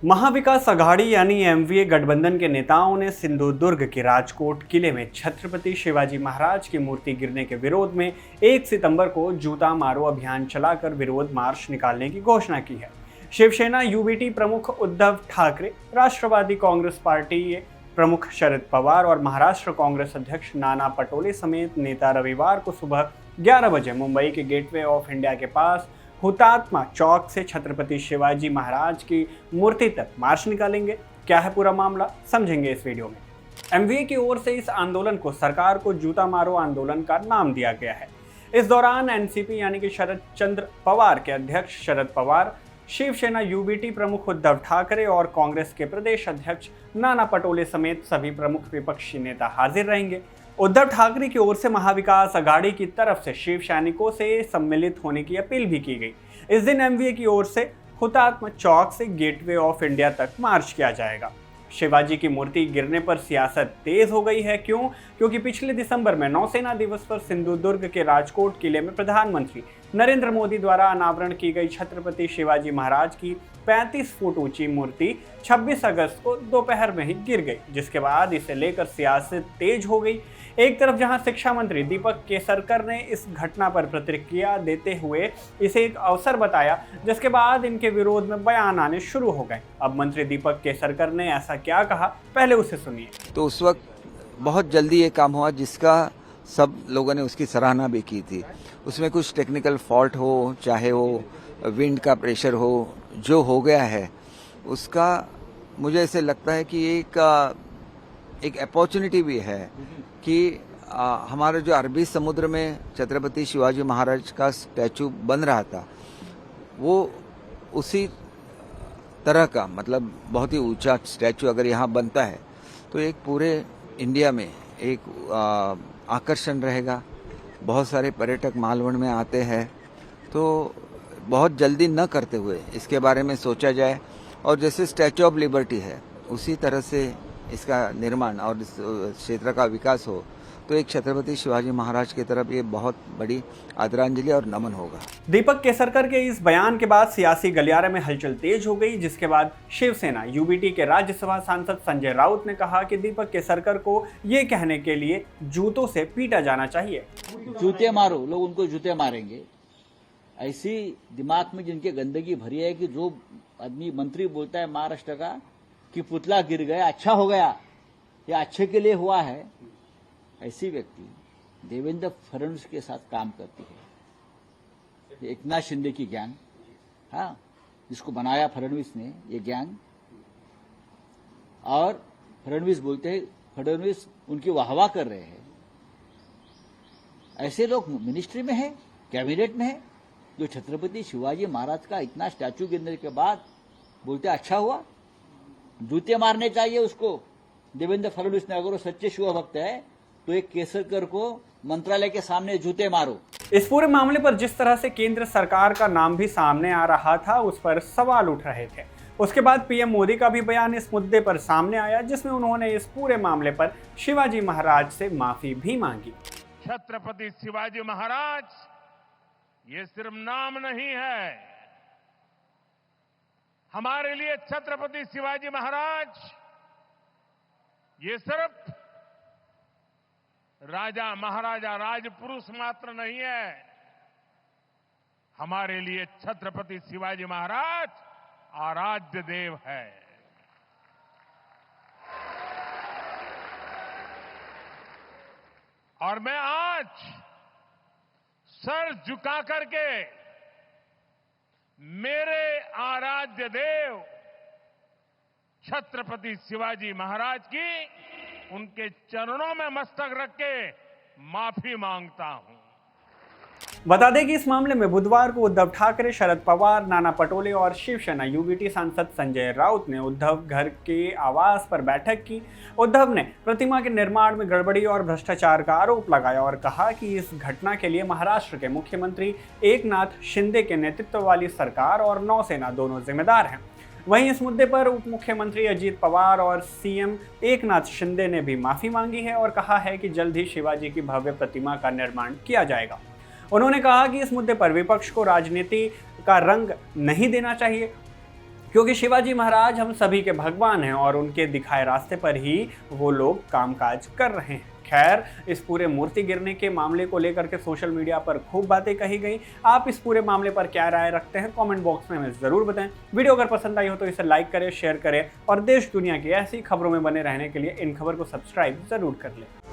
महाविकास अघाड़ी यानी एमवीए गठबंधन के नेताओं ने सिंधुदुर्ग के राजकोट किले में छत्रपति शिवाजी महाराज की मूर्ति गिरने के विरोध में 1 सितंबर को जूता मारो अभियान चलाकर विरोध मार्च निकालने की घोषणा की है। शिवसेना यूबीटी प्रमुख उद्धव ठाकरे, राष्ट्रवादी कांग्रेस पार्टी प्रमुख शरद पवार और महाराष्ट्र कांग्रेस अध्यक्ष नाना पटोले समेत नेता रविवार को सुबह 11 बजे मुंबई के गेटवे ऑफ इंडिया के पास हुतात्मा चौक से छत्रपति शिवाजी महाराज की मूर्ति तक मार्च निकालेंगे। क्या है पूरा मामला, समझेंगे इस वीडियो में। एमवीए की ओर से इस आंदोलन को सरकार को जूता मारो आंदोलन का नाम दिया गया है। इस दौरान एनसीपी यानी कि शरद चंद्र पवार के अध्यक्ष शरद पवार, शिवसेना यूबीटी प्रमुख उद्धव ठाकरे और कांग्रेस के प्रदेश अध्यक्ष नाना पटोले समेत सभी प्रमुख विपक्षी नेता हाजिर रहेंगे। उद्धव ठाकरे की ओर से महाविकास अघाड़ी की तरफ से शिव सैनिकों से सम्मिलित होने की अपील भी की गई। इस दिन एमवीए की ओर से हुतात्मा चौक से गेटवे ऑफ इंडिया तक मार्च किया जाएगा। शिवाजी की मूर्ति गिरने पर सियासत तेज हो गई है। क्यों? क्योंकि पिछले दिसंबर में नौसेना दिवस पर सिंधुदुर्ग के राजकोट किले में प्रधानमंत्री नरेंद्र मोदी द्वारा अनावरण की गई छत्रपति शिवाजी महाराज की 35 फुट ऊंची मूर्ति 26 अगस्त को दोपहर में ही गिर गई, जिसके बाद इसे लेकर सियासत तेज हो गई। एक तरफ जहां शिक्षा मंत्री दीपक केसरकर ने इस घटना पर प्रतिक्रिया देते हुए इसे एक अवसर बताया, जिसके बाद इनके विरोध में बयान आने शुरू हो गए। अब मंत्री दीपक केसरकर ने ऐसा क्या कहा, पहले उसे सुनिए। तो उस वक्त बहुत जल्दी ये काम हुआ जिसका सब लोगों ने उसकी सराहना भी की थी। उसमें कुछ टेक्निकल फॉल्ट हो, चाहे वो विंड का प्रेशर हो, जो हो गया है उसका मुझे ऐसे लगता है कि एक अपॉर्चुनिटी भी है कि हमारे जो अरबी समुद्र में छत्रपति शिवाजी महाराज का स्टैचू बन रहा था वो उसी तरह का, मतलब बहुत ही ऊंचा स्टैचू अगर यहाँ बनता है तो एक पूरे इंडिया में एक आकर्षण रहेगा। बहुत सारे पर्यटक मालवण में आते हैं, तो बहुत जल्दी न करते हुए इसके बारे में सोचा जाए और जैसे स्टैचू ऑफ लिबर्टी है उसी तरह से इसका निर्माण और इस क्षेत्र का विकास हो तो एक छत्रपति शिवाजी महाराज की तरफ ये बहुत बड़ी आदरांजलि और नमन होगा। दीपक केसरकर के इस बयान के बाद सियासी गलियारे में हलचल तेज हो गई, जिसके बाद शिवसेना यूबीटी के राज्यसभा सांसद संजय राउत ने कहा कि दीपक केसरकर को ये कहने के लिए जूतों से पीटा जाना चाहिए। जूते मारो, लोग उनको जूते मारेंगे। ऐसी दिमाग में जिनके गंदगी भरी है कि जो आदमी मंत्री बोलता है महाराष्ट्र का कि पुतला गिर गया, अच्छा हो गया, या अच्छे के लिए हुआ है, ऐसी व्यक्ति देवेंद्र फडणवीस के साथ काम करती है। एकनाथ शिंदे की गैंग, हाँ, जिसको बनाया फडणवीस ने, ये गैंग, और फडणवीस बोलते हैं, फडणवीस उनकी वाहवाह कर रहे हैं। ऐसे लोग मिनिस्ट्री में है, कैबिनेट में है, जो छत्रपति शिवाजी महाराज का इतना स्टैचू गिरने के बाद बोलते अच्छा हुआ। जूते मारने चाहिए उसको देवेंद्र फडणवीस ने। अगर वो सच्चे शिव भक्त है तो एक केसरकर को मंत्रालय के सामने जूते मारो। इस पूरे मामले पर जिस तरह से केंद्र सरकार का नाम भी सामने आ रहा था, उस पर सवाल उठ रहे थे। उसके बाद पीएम मोदी का भी बयान इस मुद्दे पर सामने आया, जिसमें उन्होंने इस पूरे मामले पर शिवाजी महाराज से माफी भी मांगी। छत्रपति शिवाजी महाराज ये सिर्फ नाम नहीं है, हमारे लिए छत्रपति शिवाजी महाराज ये सिर्फ राजा महाराजा राजपुरुष मात्र नहीं है, हमारे लिए छत्रपति शिवाजी महाराज आराध्य देव है। और मैं आज सर झुका करके मेरे आराध्य देव छत्रपति शिवाजी महाराज की उनके चरणों में मस्तक रख के माफी मांगता हूं। बता दें कि इस मामले में बुधवार को उद्धव ठाकरे, शरद पवार, नाना पटोले और शिवसेना यूबीटी सांसद संजय राउत ने उद्धव घर के आवास पर बैठक की। उद्धव ने प्रतिमा के निर्माण में गड़बड़ी और भ्रष्टाचार का आरोप लगाया और कहा कि इस घटना के लिए महाराष्ट्र के मुख्यमंत्री एकनाथ शिंदे के नेतृत्व वाली सरकार और नौसेना दोनों जिम्मेदार हैं। वहीं इस मुद्दे पर उप मुख्यमंत्री अजित पवार और सीएम एकनाथ शिंदे ने भी माफी मांगी है और कहा है कि जल्द ही शिवाजी की भव्य प्रतिमा का निर्माण किया जाएगा। उन्होंने कहा कि इस मुद्दे पर विपक्ष को राजनीति का रंग नहीं देना चाहिए। क्योंकि शिवाजी महाराज हम सभी के भगवान हैं और उनके दिखाए रास्ते पर ही वो लोग कामकाज कर रहे हैं। खैर, इस पूरे मूर्ति गिरने के मामले को लेकर के सोशल मीडिया पर खूब बातें कही गई। आप इस पूरे मामले पर क्या राय रखते हैं कमेंट बॉक्स में हमें जरूर बताएं। वीडियो अगर पसंद आई हो तो इसे लाइक करें, शेयर करें और देश दुनिया की ऐसी खबरों में बने रहने के लिए इन खबर को सब्सक्राइब जरूर कर लें।